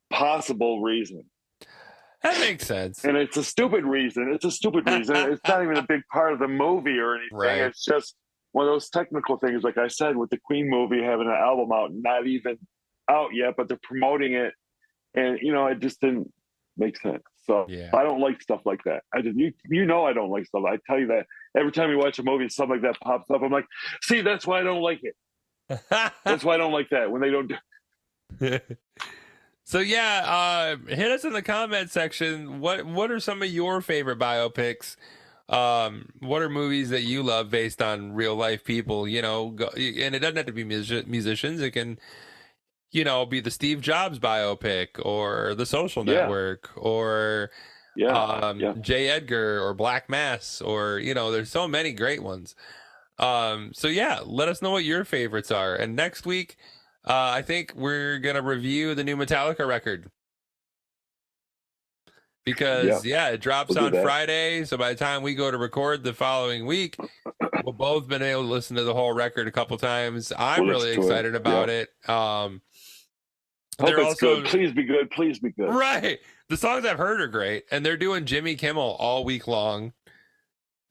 possible reason. That makes sense. And it's a stupid reason. It's not even a big part of the movie or anything. Right. It's just one of those technical things, like I said, with the Queen movie having an album out, not even out yet, but they're promoting it. And, it just didn't make sense. So I don't like stuff like that. I don't like stuff. I tell you that every time you watch a movie, stuff like that pops up. I'm like, see, that's why I don't like it. That's why I don't like that when they don't do. So hit us in the comment section. What are some of your favorite biopics? What are movies that you love based on real life people? And it doesn't have to be musicians. It can, be the Steve Jobs biopic or The Social Network or J. Edgar or Black Mass or there's so many great ones. Let us know what your favorites are. And next week, I think we're going to review the new Metallica record because, it drops on Friday. So by the time we go to record the following week, we'll both been able to listen to the whole record a couple times. I'm really excited about it. Hope it's good. Please be good. Please be good. Right. The songs I've heard are great. And they're doing Jimmy Kimmel all week long.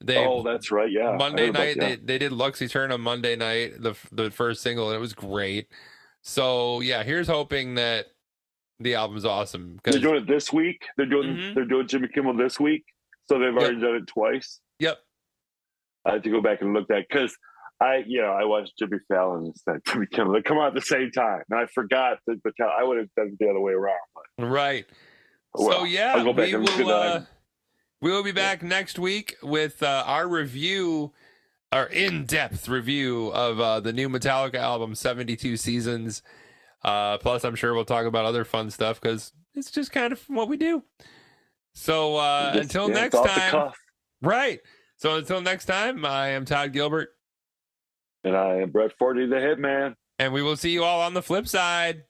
That's right. Yeah. Monday night, they did Lux Eterna Monday night, the first single, and it was great. So here's hoping that the album's awesome. They're doing it this week. They're doing Jimmy Kimmel this week, so they've already done it twice. Yep. I had to go back and look at because I watched Jimmy Fallon instead. Jimmy Kimmel. They come out at the same time, and I forgot that I would have done it the other way around. Right. So yeah, I'll go back and look at that. we will be back next week with our review, our in-depth review of the new Metallica album, 72 Seasons. Plus, I'm sure we'll talk about other fun stuff because it's just kind of what we do. So until next time, right? So until next time, I am Todd Gilbert. And I am Brett Forty, the Hitman. And we will see you all on the flip side.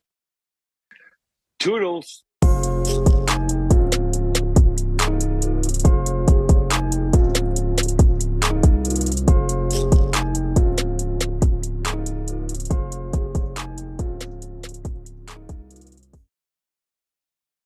Toodles.